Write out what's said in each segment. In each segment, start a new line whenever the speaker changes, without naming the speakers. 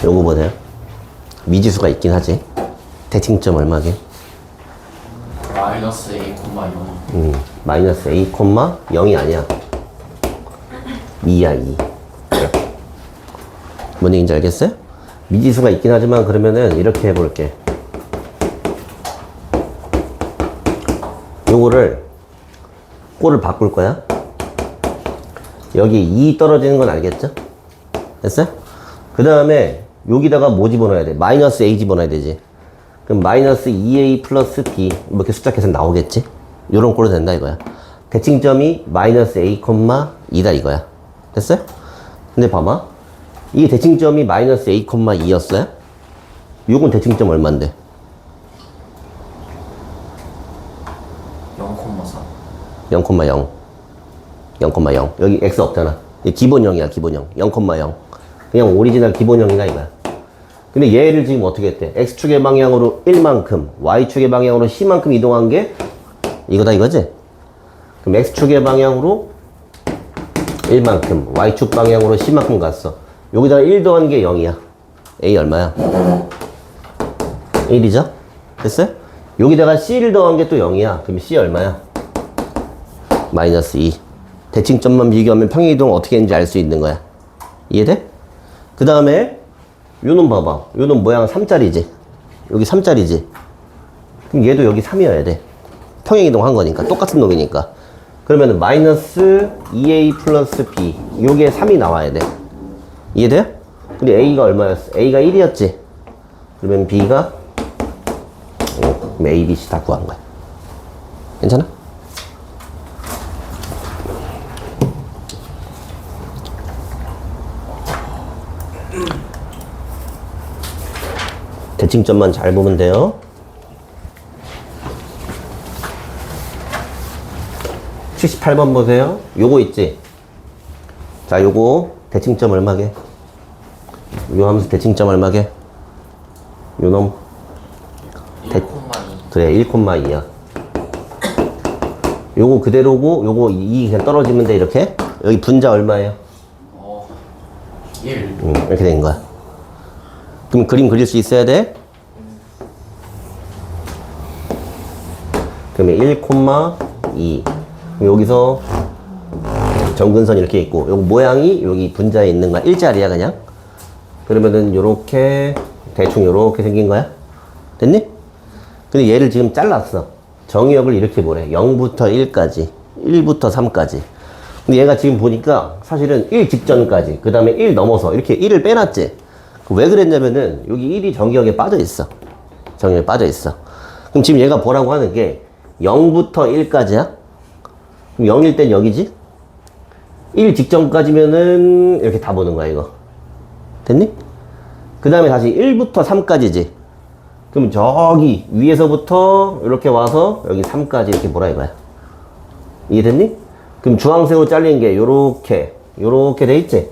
요거 보세요. 미지수가 있긴 하지. 대칭점 얼마게?
마이너스 A,0
마이너스 A, 0이 아니야. 2야, 2. 뭔 얘기인지 알겠어요? 미지수가 있긴 하지만 그러면은 이렇게 해볼게. 요거를 꼴을 바꿀 거야. 여기 2 떨어지는 건 알겠죠? 됐어요? 그 다음에 여기다가 뭐 집어넣어야 돼? 마이너스 A 집어넣어야 되지. 그럼 마이너스 2A 플러스 B 뭐 이렇게 숫자 계속 나오겠지? 요런 꼴로 된다 이거야. 대칭점이 마이너스 A, 2다 이거야. 됐어요? 근데 봐봐. 이게 대칭점이 마이너스 A, 2였어요? 요건 대칭점 얼만데?
0,4
0,0 0,0 여기 X 없잖아. 기본 0이야 기본 0 0,0 그냥 오리지널 기본 0이다 이거야. 근데 얘를 지금 어떻게 했대? X축의 방향으로 1만큼 Y축의 방향으로 C만큼 이동한 게 이거다 이거지? 그럼 X축의 방향으로 1만큼 Y축 방향으로 C만큼 갔어. 여기다가 1 더한 게 0이야. A 얼마야? 1이죠? 됐어요? 여기다가 C를 더한 게 또 0이야. 그럼 C 얼마야? 마이너스 2. 대칭점만 비교하면 평행이동 어떻게 했는지 알 수 있는 거야. 이해돼? 그 다음에 요놈 봐봐. 요놈 모양 3짜리지. 여기 3짜리지. 그럼 얘도 여기 3이어야 돼. 평행이동 한 거니까. 똑같은 놈이니까. 그러면 마이너스 2A 플러스 B. 요게 3이 나와야 돼. 이해돼요? 근데 A가 얼마였어? A가 1이었지. 그러면 B가 그럼 A, B, C 다 구한 거야. 괜찮아? 대칭점만 잘 보면 돼요. (78번) 보세요. 요거 있지? 자, 요거 대칭점 얼마게? 요 함수 대칭점 얼마게? 요놈
1,2
그래 1,2야. 요거 그대로고 요거 2 그냥 떨어지면 돼. 이렇게. 여기 분자 얼마예요?
1
이렇게 된 거야. 그럼 그림 그릴 수 있어야 돼? 그러면 1,2. 여기서 정근선 이렇게 있고, 요거 모양이 여기 분자에 있는 거야. 일자리야, 그냥. 그러면은 요렇게, 대충 요렇게 생긴 거야. 됐니? 근데 얘를 지금 잘랐어. 정의역을 이렇게 보래. 0부터 1까지. 1부터 3까지. 근데 얘가 지금 보니까 사실은 1 직전까지, 그 다음에 1 넘어서 이렇게 1을 빼놨지. 왜 그랬냐면은 여기 1이 정의역에 빠져 있어. 정의역에 빠져 있어. 그럼 지금 얘가 뭐라고 하는 게 0부터 1까지야? 그럼 0일 땐 여기지? 1 직전까지면은 이렇게 다 보는 거야, 이거. 됐니? 그 다음에 다시 1부터 3까지지. 그럼 저기 위에서부터 이렇게 와서 여기 3까지 이렇게 보라 이거야. 이해됐니? 그럼 주황색으로 잘린 게 요렇게 돼 있지?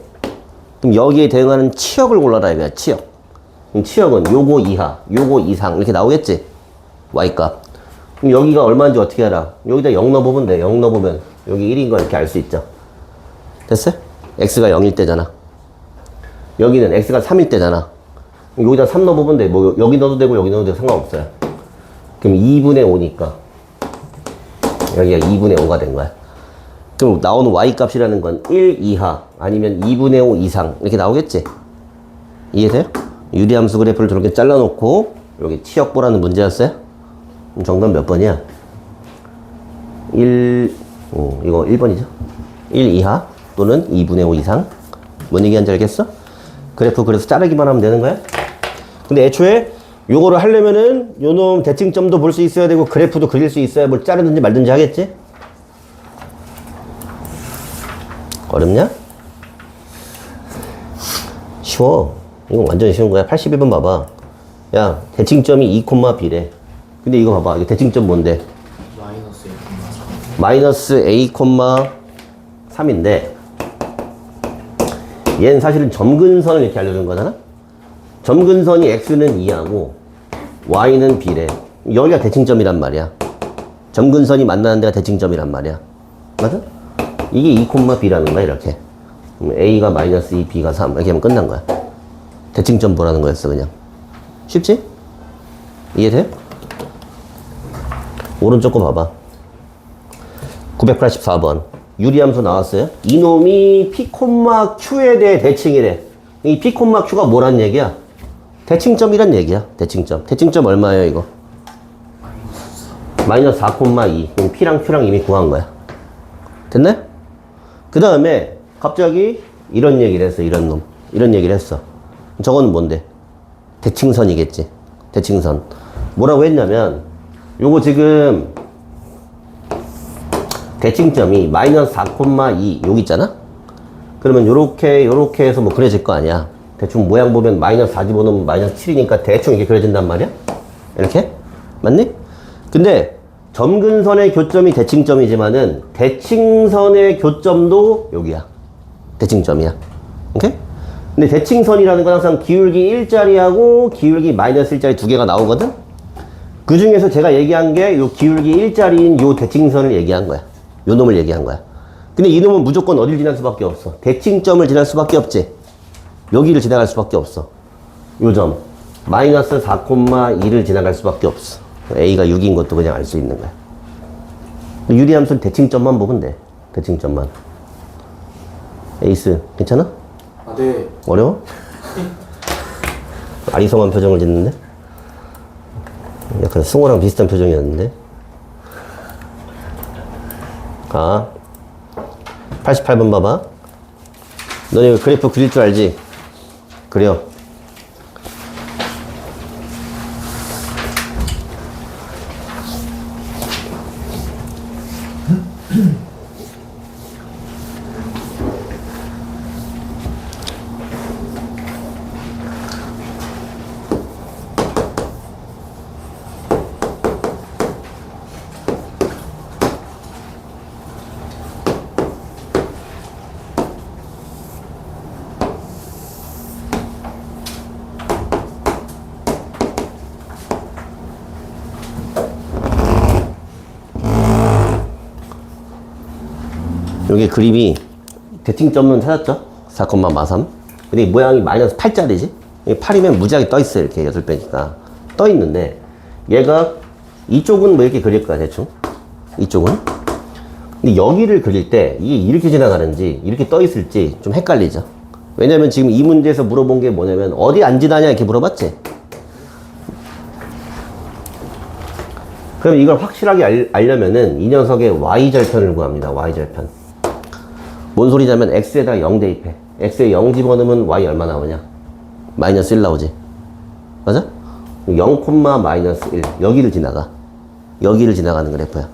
그럼 여기에 대응하는 치역을 골라라 이거야, 치역. 그럼 치역은 요거 이하, 요거 이상 이렇게 나오겠지? Y값. 그럼 여기가 얼마인지 어떻게 알아? 여기다 0 넣어보면 돼. 0 넣어보면 여기 1인 거 이렇게 알 수 있죠? 됐어요? X가 0일 때잖아. 여기는 X가 3일 때잖아. 여기다 3 넣어보면 돼. 뭐 여기 넣어도 되고 여기 넣어도 되고 상관없어요. 그럼 2분의 5니까 여기가 2분의 5가 된 거야. 그럼 나오는 Y값이라는 건 1 이하 아니면 2분의 5 이상 이렇게 나오겠지? 이해돼요? 유리함수 그래프를 저렇게 잘라놓고 여기 치역 보라는 문제였어요? 그럼 정답 몇 번이야? 이거 1번이죠? 1 이하 또는 2분의 5 이상. 뭔 얘기하는지 알겠어? 그래프 그래서 자르기만 하면 되는 거야? 근데 애초에 요거를 하려면은 요놈 대칭점도 볼 수 있어야 되고 그래프도 그릴 수 있어야 뭘 자르든지 말든지 하겠지? 어렵냐? 쉬워. 이건 완전 쉬운 거야. 81번 봐봐. 야, 대칭점이 2,B래. 근데 이거 봐봐. 이거 대칭점 뭔데?
마이너스 A,3
3인데 얘는 사실은 점근선을 이렇게 알려준 거잖아? 점근선이 X는 2하고 Y는 B래. 여기가 대칭점이란 말이야. 점근선이 만나는 데가 대칭점이란 말이야. 맞아? 이게 2,B라는 거야, 이렇게. 그럼 A가 마이너스 2, B가 3. 이렇게 하면 끝난 거야. 대칭점 보라는 거였어, 그냥. 쉽지? 이해돼? 오른쪽 거 봐봐. 984번. 유리함수 나왔어요? 이놈이 P, Q에 대해 대칭이래. 이 P, Q가 뭐란 얘기야? 대칭점이란 얘기야. 대칭점. 대칭점 얼마예요, 이거? 마이너스 4,2. 그럼 P랑 Q랑 이미 구한 거야. 됐나요? 그 다음에 갑자기 이런 얘기를 했어, 이런 놈. 이런 얘기를 했어. 저거는 뭔데? 대칭선이겠지. 대칭선. 뭐라고 했냐면, 요거 지금 대칭점이 마이너스 4,2 여기 있잖아? 그러면 요렇게 해서 뭐 그려질 거 아니야. 대충 모양 보면 마이너스 4 집어넣으면 마이너스 7이니까 대충 이렇게 그려진단 말이야? 이렇게? 맞니? 근데 점근선의 교점이 대칭점이지만은 대칭선의 교점도 여기야. 대칭점이야. 오케이? 근데 대칭선이라는 건 항상 기울기 1짜리하고 기울기 마이너스 1짜리 두 개가 나오거든? 그 중에서 제가 얘기한 게 요 기울기 1짜리인 요 대칭선을 얘기한 거야. 요 놈을 얘기한 거야. 근데 이 놈은 무조건 어딜 지날 수밖에 없어. 대칭점을 지날 수밖에 없지. 여기를 지나갈 수밖에 없어. 요 점. 마이너스 4,2를 지나갈 수밖에 없어. A가 6인 것도 그냥 알 수 있는 거야. 유리함수는 대칭점만 보면 돼. 대칭점만. 에이스, 괜찮아?
아, 네.
어려워? 아리송한 표정을 짓는데? 약간 승호랑 비슷한 표정이었는데? 아, 88번 봐봐. 너네 그래프 그릴 줄 알지? 그려. 여기 그림이 대칭점은 찾았죠? 4,43. 근데 모양이 마이너스 8짜리지? 8이면 무지하게 떠있어, 이렇게 8배니까. 떠있는데, 얘가 이쪽은 뭐 이렇게 그릴 거야, 대충. 이쪽은. 근데 여기를 그릴 때, 이게 이렇게 지나가는지, 이렇게 떠있을지 좀 헷갈리죠? 왜냐면 지금 이 문제에서 물어본 게 뭐냐면, 어디 안 지나냐, 이렇게 물어봤지? 그럼 이걸 확실하게 알려면은, 이 녀석의 Y절편을 구합니다, Y절편. 뭔 소리냐면 x에다가 0 대입해. x에 0 집어넣으면 y 얼마 나오냐? 마이너스 1 나오지. 맞아? 0, 마이너스 1 여기를 지나가. 여기를 지나가는 그래프야.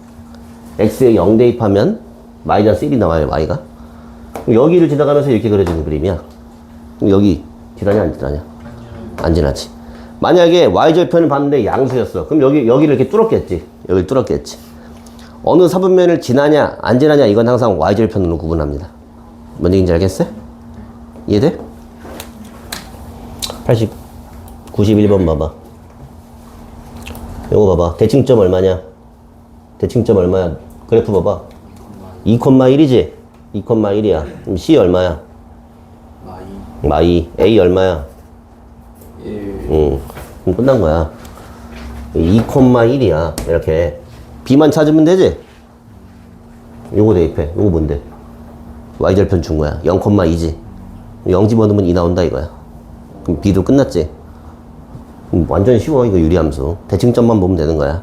x에 0 대입하면 마이너스 1이 나와요, y가. 여기를 지나가면서 이렇게 그려지는 그림이야. 여기 지나냐 안 지나냐? 안 지나지. 만약에 y절편을 봤는데 양수였어. 그럼 여기를 이렇게 뚫었겠지. 여기를 뚫었겠지. 어느 사분면을 지나냐 안 지나냐 이건 항상 y절편으로 구분합니다. 뭔 얘기인지 알겠어요? 이해돼? 91번 봐봐. 요거 봐봐. 대칭점 얼마냐? 대칭점 얼마야? 그래프 봐봐. 2,1이지? 2,1이야. 그럼 C 얼마야? 마이. A 얼마야?
1.
그럼 끝난 거야. 2,1이야. 이렇게. B만 찾으면 되지? 요거 대입해. 요거 뭔데? Y절편 준 거야. 0,2지. 0 집어넣으면 2 나온다 이거야. 그럼 B도 끝났지? 완전 쉬워, 이거 유리함수. 대칭점만 보면 되는 거야.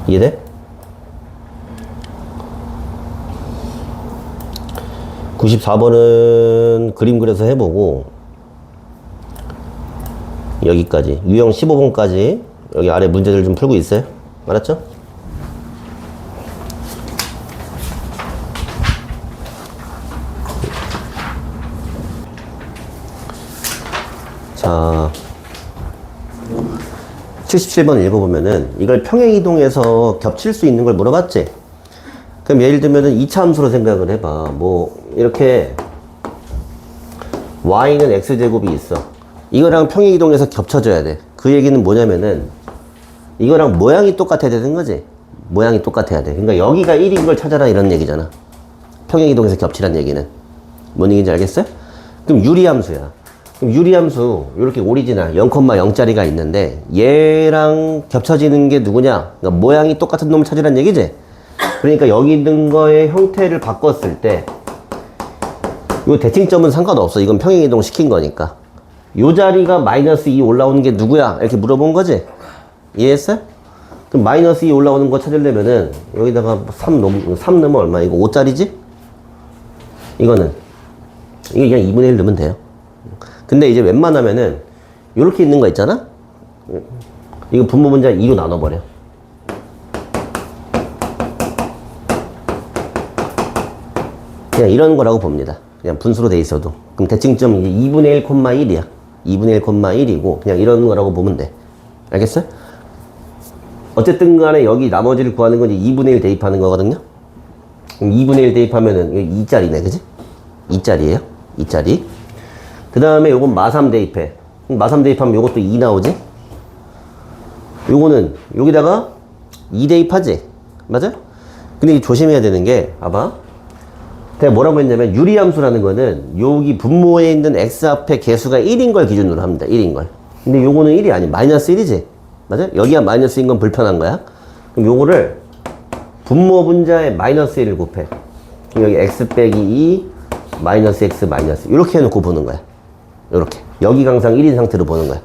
이해돼? 94번은 그림 그려서 해보고, 여기까지 유형 15번까지 여기 아래 문제들 좀 풀고 있어요. 알았죠? 자, 77번 읽어보면은 이걸 평행이동에서 겹칠 수 있는 걸 물어봤지? 그럼 예를 들면은 2차 함수로 생각을 해봐. 뭐 이렇게 y는 x제곱이 있어. 이거랑 평행이동해서 겹쳐져야 돼. 그 얘기는 뭐냐면은 이거랑 모양이 똑같아야 되는 거지. 모양이 똑같아야 돼. 그러니까 여기가 1인 걸 찾아라 이런 얘기잖아. 평행이동해서 겹치란 얘기는. 뭔 얘기인지 알겠어요? 그럼 유리함수야. 그럼 유리함수 이렇게 오리지널 0,0짜리가 있는데 얘랑 겹쳐지는 게 누구냐? 그러니까 모양이 똑같은 놈을 찾으란 얘기지? 그러니까 여기 있는 거의 형태를 바꿨을 때 이 대칭점은 상관없어. 이건 평행이동 시킨 거니까. 요 자리가 마이너스 2 올라오는 게 누구야? 이렇게 물어본 거지? 이해했어요? 그럼 마이너스 2 올라오는 거 찾으려면은 여기다가 3 넣으면 얼마? 이거 5짜리지? 이거는 이게 그냥 2분의 1 넣으면 돼요. 근데 이제 웬만하면은 요렇게 있는 거 있잖아? 이거 분모 분자 2로 나눠버려. 그냥 이런 거라고 봅니다. 그냥 분수로 돼 있어도. 그럼 대칭점이 이제 2분의 1,1이야. 2분의 1,1이고 그냥 이런 거라고 보면 돼. 알겠어요? 어쨌든 간에 여기 나머지를 구하는 건 이제 2분의 1 대입하는 거거든요. 그럼 2분의 1 대입하면은 이거 2짜리네, 그지? 2짜리예요. 2짜리. 그 다음에 요건 마3 대입해. 마3 대입하면 요것도 2 나오지? 요거는 여기다가 2 대입하지? 맞아? 근데 조심해야 되는 게, 봐봐. 내가 뭐라고 했냐면 유리함수라는 거는 여기 분모에 있는 x 앞에 개수가 1인 걸 기준으로 합니다. 1인 걸. 근데 요거는 1이 아니 마이너스 1이지? 맞아? 여기가 마이너스인 건 불편한 거야. 그럼 요거를 분모 분자에 마이너스 1을 곱해. 그럼 여기 x 빼기 2 마이너스 x 마이너스 이렇게 해놓고 보는 거야. 요렇게. 여기가 항상 1인 상태로 보는 거야.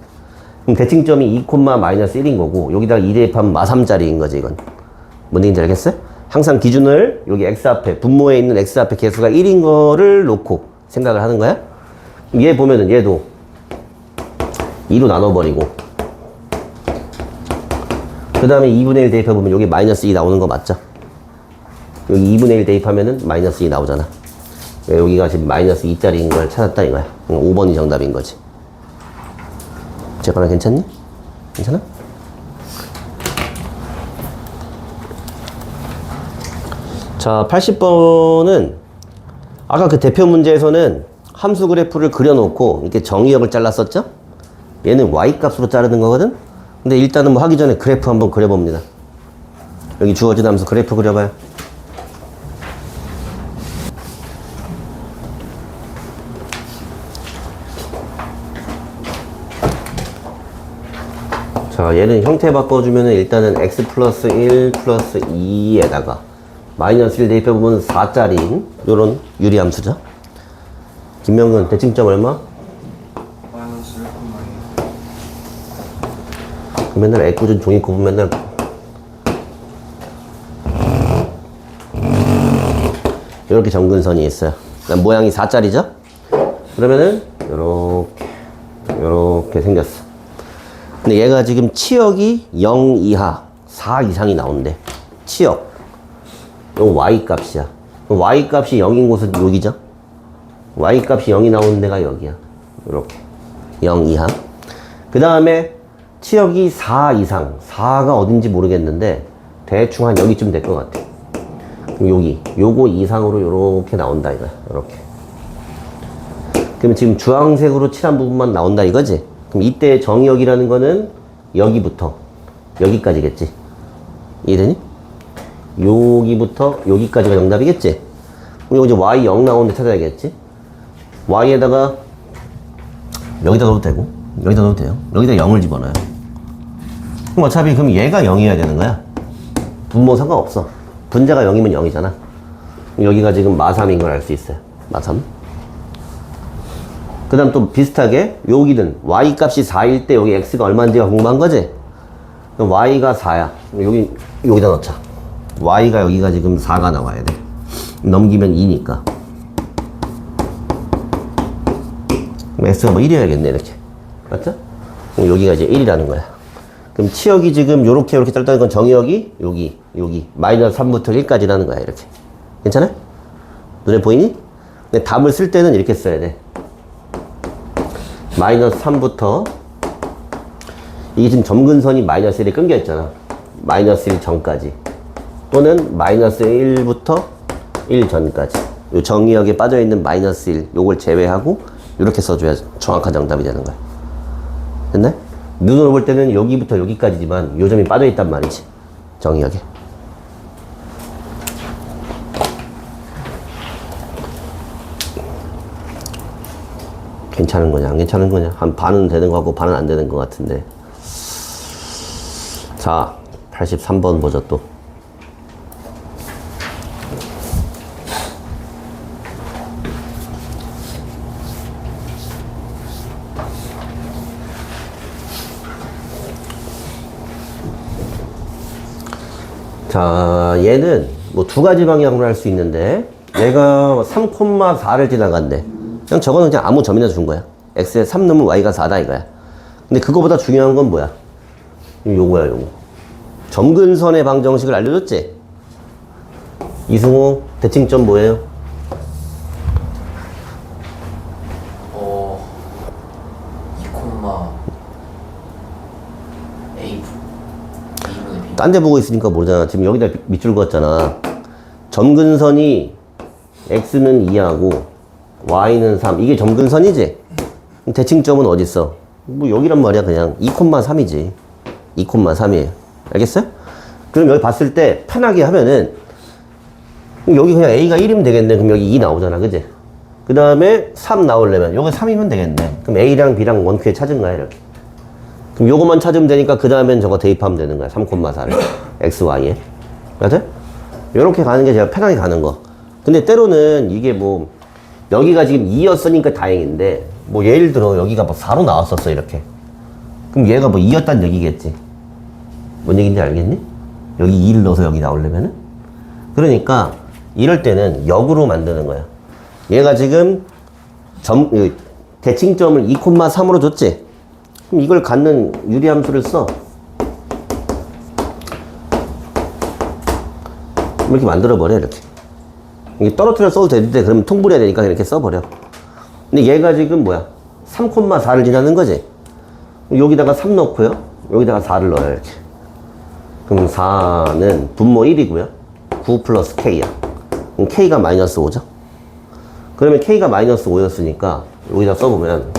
그럼 대칭점이 2, 마이너스 1인 거고 여기다가 2 대입하면 마3짜리인 거지 이건. 뭔 얘기인지 알겠어요? 항상 기준을 여기 x 앞에 분모에 있는 x 앞에 개수가 1인 거를 놓고 생각을 하는 거야. 얘 보면은 얘도 2로 나눠버리고 그 다음에 2분의 1 대입해보면 여기 마이너스 2 나오는 거 맞죠? 여기 2분의 1 대입하면은 마이너스 2 나오잖아. 여기가 지금 마이너스 2짜리인 걸 찾았다 이거야. 5번이 정답인 거지. 재건아 괜찮니? 괜찮아? 자, 80번은 아까 그 대표 문제에서는 함수 그래프를 그려놓고 이렇게 정의역을 잘랐었죠? 얘는 y값으로 자르는 거거든? 근데 일단은 뭐 하기 전에 그래프 한번 그려봅니다. 여기 주어진 함수 그래프 그려봐요. 자, 얘는 형태 바꿔주면 일단은 x 플러스 1 플러스 2에다가 마이너스 1 대입해보면 4짜리인 요런 유리함수죠. 김명근 대칭점 얼마?
마이너스 1,2.
맨날 애꿎은 종이컵 맨날 이렇게 정근선이 있어요. 모양이 4짜리죠? 그러면은 요렇게 생겼어. 근데 얘가 지금 치역이 0 이하 4 이상이 나온대. 치역 요 y 값이야. y 값이 0인 곳은 여기죠? y 값이 0이 나오는 데가 여기야. 이렇게 0 이하. 그 다음에 치역이 4 이상. 4가 어딘지 모르겠는데 대충 한 여기쯤 될 것 같아. 그럼 요거 이상으로 요렇게 나온다 이거야. 요렇게. 그러면 지금 주황색으로 칠한 부분만 나온다 이거지? 그럼 이때 정의역이라는 거는 여기부터 여기까지겠지? 이해되니? 여기부터 여기까지가 정답이겠지? 그럼 이제 y 0 나오는 데 찾아야겠지? y에다가 여기다 넣어도 되고 여기다 넣어도 돼요. 여기다 0을 집어넣어요. 그럼 어차피 그럼 얘가 0이어야 되는 거야. 분모 상관없어. 분자가 0이면 0이잖아. 여기가 지금 마3인 걸 알 수 있어요. 마3. 그 다음 또 비슷하게 여기는 y 값이 4일 때 여기 x가 얼마인지가 궁금한 거지? 그럼 y가 4야. 여기다 넣자. y가 여기가 지금 4가 나와야 돼. 넘기면 2니까. 그럼 x가 뭐 1이어야겠네 이렇게. 맞죠? 그럼 여기가 이제 1이라는 거야. 그럼 치역이 지금 요렇게 짧다는 건 정의역이 여기 마이너스 3부터 1까지라는 거야 이렇게. 괜찮아? 눈에 보이니? 근데 답을 쓸 때는 이렇게 써야 돼. 마이너스 3부터 이게 지금 점근선이 마이너스 1에 끊겨 있잖아. 마이너스 1 전까지 또는 마이너스 1부터 1 전까지 요 정의역에 빠져있는 마이너스 1 요걸 제외하고 이렇게 써줘야 정확한 정답이 되는 거야. 됐네? 눈으로 볼 때는 여기부터 여기까지지만 요 점이 빠져있단 말이지. 정의역에. 괜찮은 거냐 안 괜찮은 거냐 한 반은 되는 거 같고 반은 안 되는 거 같은데. 자 83번 보죠 또. 자 얘는 뭐 두 가지 방향으로 할 수 있는데 얘가 3,4를 지나간대. 그냥 저거는 그냥 아무 점이나 준 거야. x에 3 넣으면 y가 4다 이거야. 근데 그거보다 중요한 건 뭐야? 요거야 요거. 점근선의 방정식을 알려줬지? 이승호 대칭점 뭐예요?
어... 2, A A분의 B.
딴 데 보고 있으니까 모르잖아. 지금 여기다 밑줄 그었잖아. 점근선이 x는 2하고 y는 3. 이게 점근선이지? 대칭점은 어디 있어? 뭐 여기란 말이야 그냥 2,3이지. 2,3이에요. 알겠어요? 그럼 여기 봤을 때 편하게 하면은 여기 그냥 a가 1이면 되겠네. 그럼 여기 2 나오잖아. 그지? 그 다음에 3 나오려면 여기 3이면 되겠네. 그럼 a랑 b랑 원큐에 찾은 거야 이렇게. 그럼 요거만 찾으면 되니까 그 다음엔 저거 대입하면 되는 거야. 3,4를 x, y에. 맞아? 요렇게 가는 게 제가 편하게 가는 거. 근데 때로는 이게 뭐 여기가 지금 2였으니까 다행인데 뭐 예를 들어 여기가 뭐 4로 나왔었어 이렇게. 그럼 얘가 뭐 2였단 얘기겠지. 뭔 얘기인지 알겠니? 여기 2를 넣어서 여기 나오려면은. 그러니까 이럴 때는 역으로 만드는 거야. 얘가 지금 대칭점을 2,3으로 줬지? 그럼 이걸 갖는 유리함수를 써. 이렇게 만들어버려 이렇게. 이게 떨어뜨려 써도 되는데 그러면 통분해야 되니까 이렇게 써버려. 근데 얘가 지금 뭐야? 3,4를 지나는 거지? 여기다가 3 넣고요. 여기다가 4를 넣어요 이렇게. 그럼 4는 분모 1이고요. 9 플러스 K야. 그럼 K가 마이너스 5죠? 그러면 K가 마이너스 5였으니까 여기다 써보면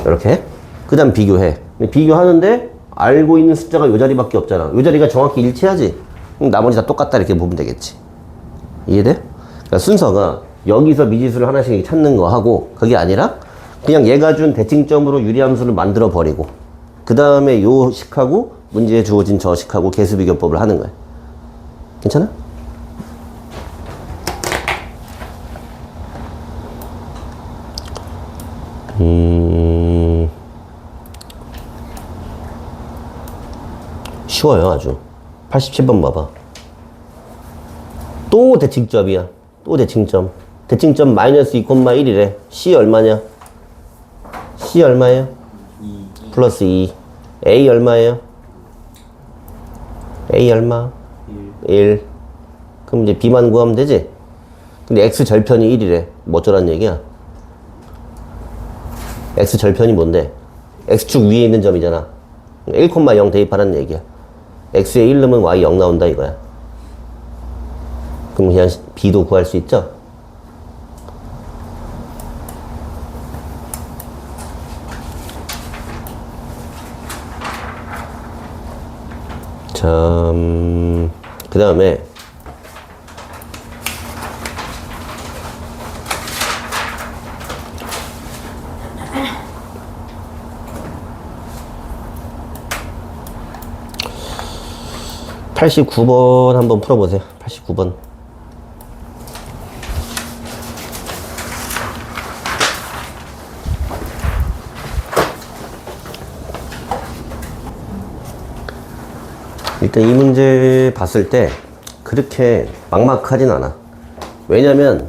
이렇게. 그 다음 비교해. 비교하는데 알고 있는 숫자가 요 자리밖에 없잖아. 요 자리가 정확히 일치하지? 그럼 나머지 다 똑같다 이렇게 보면 되겠지. 이해돼? 그러니까 순서가 여기서 미지수를 하나씩 찾는 거 하고 그게 아니라 그냥 얘가 준 대칭점으로 유리함수를 만들어 버리고 그 다음에 요 식하고 문제에 주어진 저 식하고 개수비교법을 하는 거야. 괜찮아? 쉬워요 아주. 87번 봐봐. 또 대칭점이야. 또 대칭점. 대칭점 마이너스 2,1이래. C 얼마냐? C 얼마예요?
2
플러스 2. A 얼마예요? A 얼마? 1. 그럼 이제 B만 구하면 되지? 근데 X 절편이 1이래. 뭐 어쩌란 얘기야? X 절편이 뭔데? X축 위에 있는 점이잖아. 1,0 대입하라는 얘기야. X에 1 넣으면 Y 0 나온다 이거야. 그럼 그냥 B도 구할 수 있죠? 그 다음에 (89번) 한번 풀어보세요. 89번. 일단 이 문제 봤을 때 그렇게 막막하진 않아. 왜냐면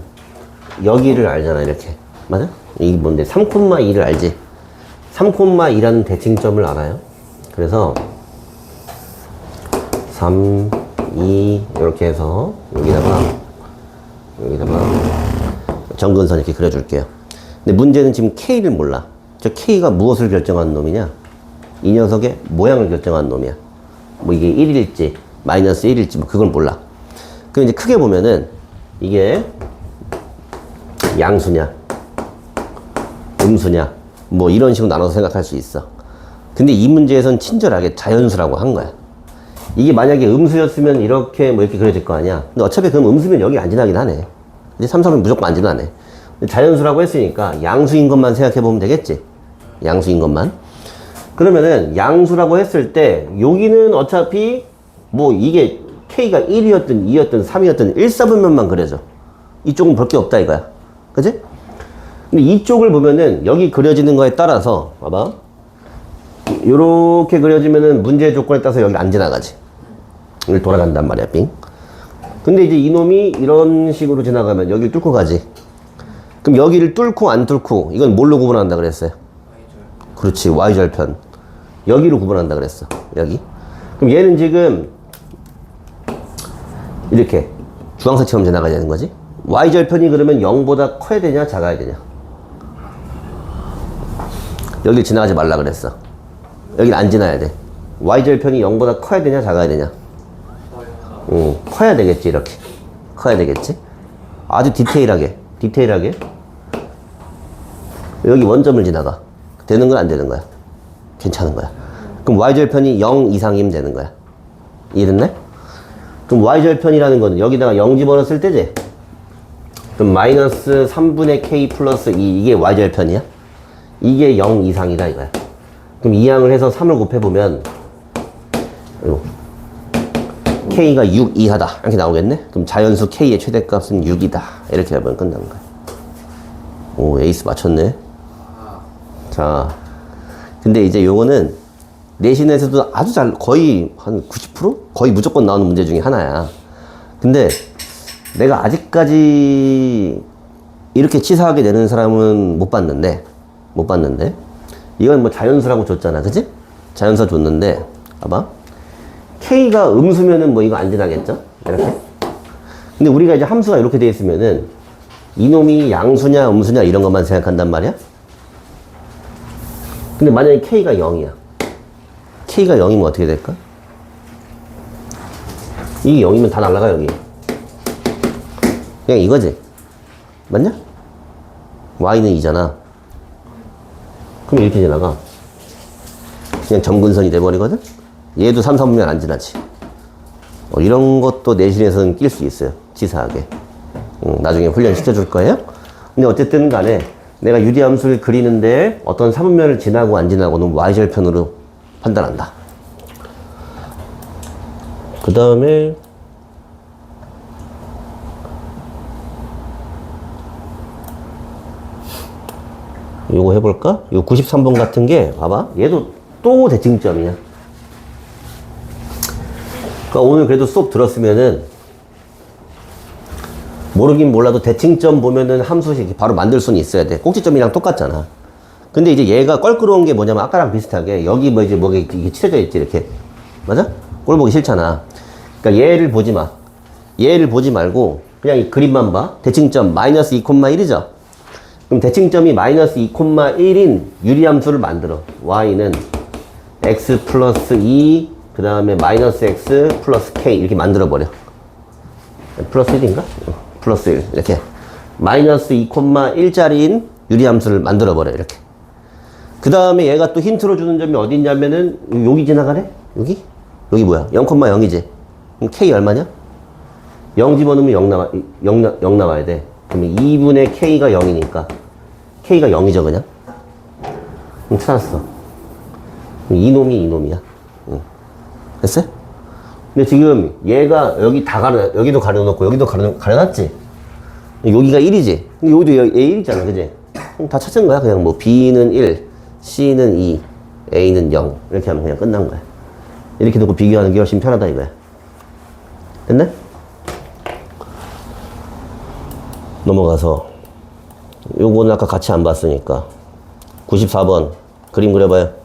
여기를 알잖아 이렇게. 맞아? 이게 뭔데? 3,2를 알지? 3,2라는 대칭점을 알아요. 그래서 3, 2 이렇게 해서 여기다가 점근선 이렇게 그려줄게요. 근데 문제는 지금 K를 몰라. 저 K가 무엇을 결정하는 놈이냐? 이 녀석의 모양을 결정하는 놈이야. 뭐 이게 1일지 마이너스 1일지 뭐 그걸 몰라. 그럼 이제 크게 보면은 이게 양수냐 음수냐 뭐 이런 식으로 나눠서 생각할 수 있어. 근데 이 문제에선 친절하게 자연수라고 한 거야. 이게 만약에 음수였으면 이렇게 뭐 이렇게 그려질 거 아니야. 근데 어차피 그럼 음수면 여기 안 지나긴 하네. 이제 3, 3은 무조건 안 진화하네. 자연수라고 했으니까 양수인 것만 생각해 보면 되겠지. 양수인 것만. 그러면은 양수라고 했을 때 여기는 어차피 뭐 이게 K가 1이었든 2였든 3이었든 1, 4분면만 그려져. 이쪽은 볼 게 없다 이거야. 그치? 근데 이쪽을 보면은 여기 그려지는 거에 따라서 봐봐. 요렇게 그려지면은 문제 조건에 따라서 여기 안 지나가지. 여기 돌아간단 말이야, 빙. 근데 이제 이놈이 이런 식으로 지나가면 여기를 뚫고 가지. 그럼 여기를 뚫고 안 뚫고 이건 뭘로 구분한다 그랬어요? 그렇지, Y절편. 여기로 구분한다 그랬어. 여기. 그럼 얘는 지금 이렇게 주황색처럼 지나가야 되는 거지. Y절편이 그러면 0보다 커야 되냐 작아야 되냐? 여길 지나가지 말라 그랬어. 여길 안 지나야 돼. Y절편이 0보다 커야 되냐 작아야 되냐? 커야 되겠지. 이렇게 커야 되겠지. 아주 디테일하게 여기 원점을 지나가. 되는 건 안 되는 거야? 괜찮은 거야. 그럼 Y절편이 0 이상이면 되는 거야. 이해됐네? 그럼 Y절편이라는 거는 여기다가 0 집어넣었을 때지? 그럼 마이너스 3분의 K 플러스 2 이게 Y절편이야? 이게 0 이상이다 이거야. 그럼 이항을 해서 3을 곱해보면 K가 6 이하다 이렇게 나오겠네? 그럼 자연수 K의 최대값은 6이다 이렇게 하면 끝나는 거야. 오, 에이스 맞췄네. 자, 근데 이제 요거는 내신에서도 아주 잘, 거의 한 90%? 거의 무조건 나오는 문제 중에 하나야. 근데 내가 아직까지 이렇게 치사하게 내는 사람은 못 봤는데 이건 뭐 자연수라고 줬잖아, 그치? 자연수 줬는데 봐봐. K가 음수면은 뭐 이거 안 지나겠죠? 이렇게. 근데 우리가 이제 함수가 이렇게 돼 있으면은 이놈이 양수냐 음수냐 이런 것만 생각한단 말이야. 근데 만약에 K가 0이야. K가 0이면 어떻게 될까? 이게 0이면 다 날라가 여기. 그냥 이거지. 맞냐? Y는 2잖아. 그럼 이렇게 지나가. 그냥 점근선이 돼버리거든? 얘도 3, 3분면 안 지나지. 이런 것도 내신에서는 낄 수 있어요. 치사하게. 나중에 훈련 시켜줄 거예요. 근데 어쨌든 간에 내가 유리함수를 그리는데 어떤 3분면을 지나고 안 지나고는 Y절편으로 판단한다. 그 다음에 요거 해볼까? 요 93번 같은 게 봐봐. 얘도 또 대칭점이야. 그러니까 오늘 그래도 수업 들었으면은 모르긴 몰라도 대칭점 보면은 함수식 바로 만들 수는 있어야 돼. 꼭지점이랑 똑같잖아. 근데 이제 얘가 껄끄러운 게 뭐냐면 아까랑 비슷하게 여기 뭐 이제 뭐가 이게 칠해져 있지 이렇게. 맞아? 꼴 보기 싫잖아. 그러니까 얘를 보지 마. 얘를 보지 말고 그냥 이 그림만 봐. 대칭점 마이너스 2,1이죠? 그럼 대칭점이 마이너스 2,1인 유리함수를 만들어. Y는 x 플러스 2, 그 다음에 마이너스 x 플러스 k 이렇게 만들어버려. 플러스 1인가? 플러스 1 이렇게 마이너스 2,1짜리인 유리함수를 만들어버려 이렇게. 그 다음에 얘가 또 힌트로 주는 점이 어디 있냐면은 여기 지나가네? 여기? 여기 뭐야? 0,0이지? 그럼 k 얼마냐? 0 집어넣으면 0 나와야 돼. 그러면 2분의 k가 0이니까 k가 0이죠 그냥? 그럼 찾았어. 이놈이 이놈이야. 됐어요? 근데 지금 얘가 여기 다 여기도 가려놓고 여기도 가려놨지? 여기가 1이지? 여기도 A 1이잖아 그지? 그럼 다 찾은 거야 그냥 뭐 B는 1, C는 2, A는 0 이렇게 하면 그냥 끝난 거야. 이렇게 놓고 비교하는 게 훨씬 편하다 이거야. 됐네? 넘어가서 요거는 아까 같이 안 봤으니까 94번 그림 그려봐요.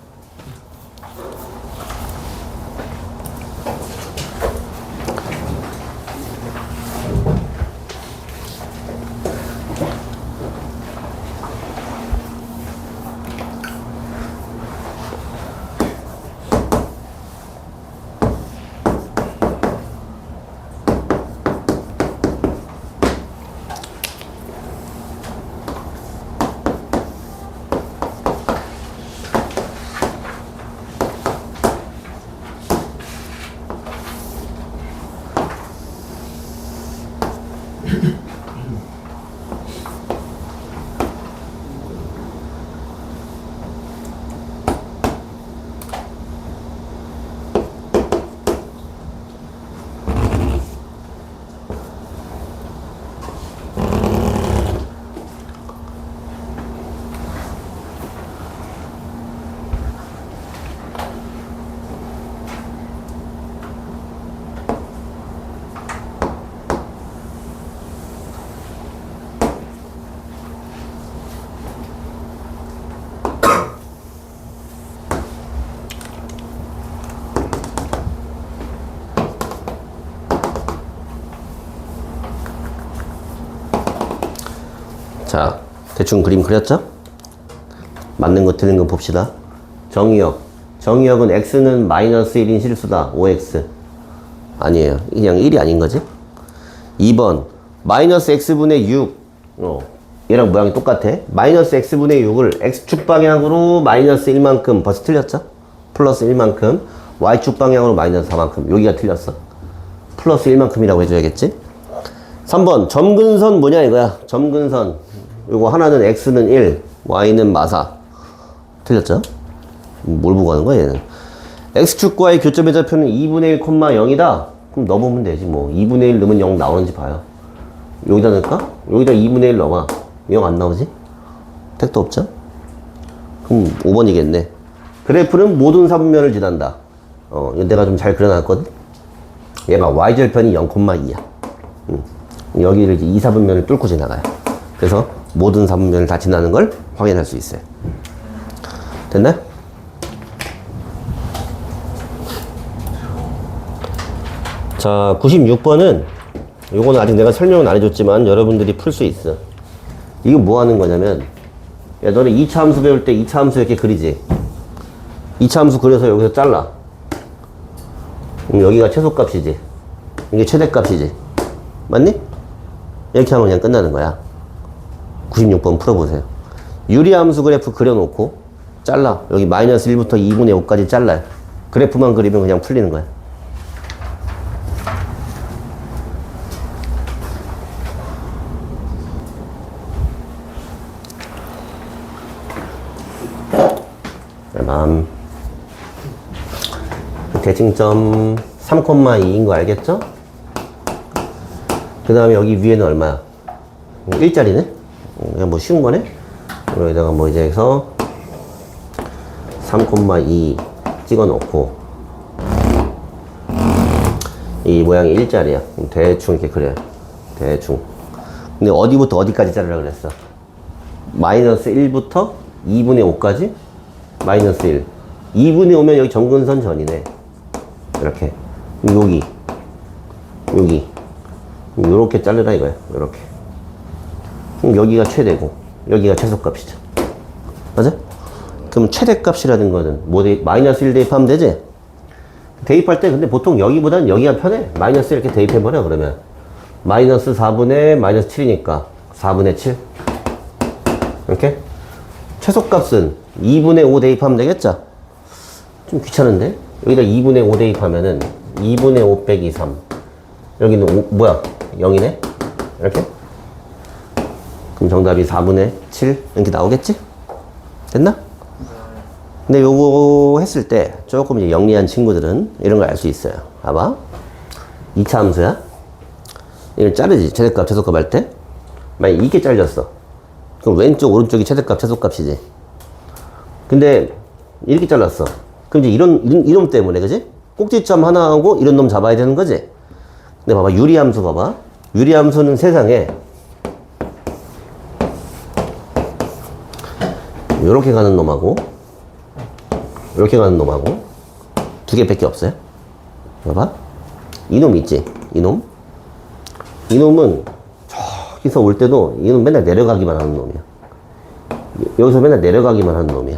자, 대충 그림 그렸죠? 맞는 거 틀린 거 봅시다. 정의역. 정의역은 x는 마이너스 1인 실수다. 5x. 아니에요. 그냥 1이 아닌 거지? 2번. 마이너스 x분의 6. 얘랑 모양이 똑같아. 마이너스 x분의 6을 x축 방향으로 마이너스 1만큼 벌써 틀렸죠? 플러스 1만큼. y축 방향으로 마이너스 4만큼. 여기가 틀렸어. 플러스 1만큼이라고 해줘야겠지? 3번. 점근선 뭐냐 이거야. 점근선. 요거 하나는 x는 1, y는 마사. 틀렸죠? 뭘 보고 하는 거야 얘는. x축과의 교점의 좌표는 2분의 1, 0이다. 그럼 넣어보면 되지 뭐. 2분의 1 넣으면 0 나오는지 봐요. 여기다 넣을까? 여기다 2분의 1 넣어봐. 0 안 나오지? 택도 없죠? 그럼 5번이겠네. 그래프는 모든 4분면을 지난다. 이거 내가 좀 잘 그려놨거든? 얘가 y절편이 0,2야. 여기를 이제 2, 4분면을 뚫고 지나가요. 그래서 모든 4분면을 다 지나는 걸 확인할 수 있어요. 됐나요? 자, 96번은 요거는 아직 내가 설명은 안 해줬지만 여러분들이 풀 수 있어. 이거 뭐 하는 거냐면, 야, 너네 2차 함수 배울 때 2차 함수 이렇게 그리지? 2차 함수 그려서 여기서 잘라. 그럼 여기가 최소값이지. 이게 최대값이지. 맞니? 이렇게 하면 그냥 끝나는 거야. 96번 풀어보세요. 유리함수 그래프 그려놓고 잘라. 여기 마이너스 1부터 2분의 5까지 잘라요. 그래프만 그리면 그냥 풀리는 거야. 대칭점 3,2인 거 알겠죠? 그 다음에 여기 위에는 얼마야? 1짜리네? 그냥 뭐 쉬운 거네? 여기다가 뭐 이제 해서 3,2 찍어 놓고 이 모양이 1짜리야. 대충 이렇게 그려요. 대충. 근데 어디부터 어디까지 자르라 그랬어? 마이너스 1부터 2분의 5까지? 마이너스 1. 2분의 5면 여기 점근선 전이네. 이렇게. 여기. 요렇게 자르라 이거야. 요렇게. 그럼 여기가 최대고, 여기가 최소값이죠. 맞아? 그럼 최대값이라는 거는 뭐 마이너스 1 대입하면 되지? 대입할 때 근데 보통 여기보다는 여기가 편해. 마이너스 이렇게 대입해버려, 그러면. 마이너스 4분의 마이너스 7이니까 4분의 7. 이렇게. 최소값은 2분의 5 대입하면 되겠죠? 좀 귀찮은데? 여기다 2분의 5 대입하면은 2분의 5 빼기 3. 여기는 뭐야? 0이네? 이렇게? 그럼 정답이 4분의 7 이렇게 나오겠지? 됐나? 근데 요거 했을 때 조금 이제 영리한 친구들은 이런 걸 알 수 있어요. 봐봐. 2차 함수야? 이걸 자르지. 최대값, 최소값 할 때. 만약 이렇게 잘렸어. 그럼 왼쪽, 오른쪽이 최대값, 최소값이지. 근데 이렇게 잘랐어. 그럼 이제 이런 때문에, 그지? 꼭지점 하나 하고 이런 놈 잡아야 되는 거지? 근데 봐봐. 유리함수 봐봐. 유리함수는 세상에 요렇게 가는 놈하고 요렇게 가는 놈하고 두 개밖에 없어요. 봐봐. 이놈 있지? 이놈? 이놈은 저기서 올 때도 이놈 맨날 내려가기만 하는 놈이야. 여기서 맨날 내려가기만 하는 놈이야.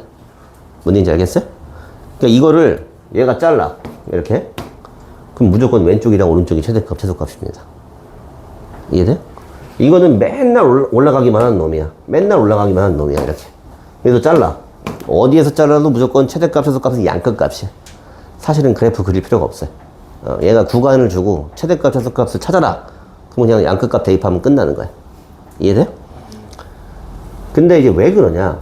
뭔 얘기인지 알겠어요? 그러니까 이거를 얘가 잘라. 이렇게. 그럼 무조건 왼쪽이랑 오른쪽이 최대값, 최소값입니다. 이해돼? 이거는 맨날 올라가기만 하는 놈이야. 맨날 올라가기만 하는 놈이야. 이렇게. 그래서 잘라. 어디에서 잘라도 무조건 최대값, 최소값은 양끝 값이야. 사실은 그래프 그릴 필요가 없어요. 얘가 구간을 주고 최대값, 최소값을 찾아라. 그럼 그냥 양끝 값 대입하면 끝나는 거야. 이해돼? 근데 이제 왜 그러냐?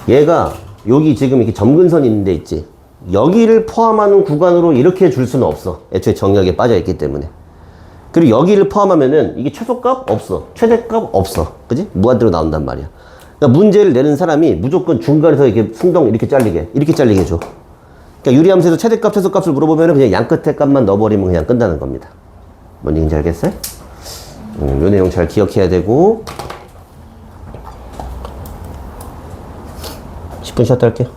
얘가 여기 지금 이렇게 점근선이 있는 데 있지? 여기를 포함하는 구간으로 이렇게 줄 수는 없어. 애초에 정역에 빠져 있기 때문에. 그리고 여기를 포함하면은 이게 최소값 없어. 최대값 없어. 그지? 무한대로 나온단 말이야. 그러니까 문제를 내는 사람이 무조건 중간에서 이렇게 풍덩 이렇게 잘리게 줘. 그러니까 유리함수에서 최대값, 최소값을 물어보면은 그냥 양 끝에 값만 넣어버리면 그냥 끝나는 겁니다. 뭔 얘기인지 알겠어요? 요 내용 잘 기억해야 되고 10분 쉬었다 할게요.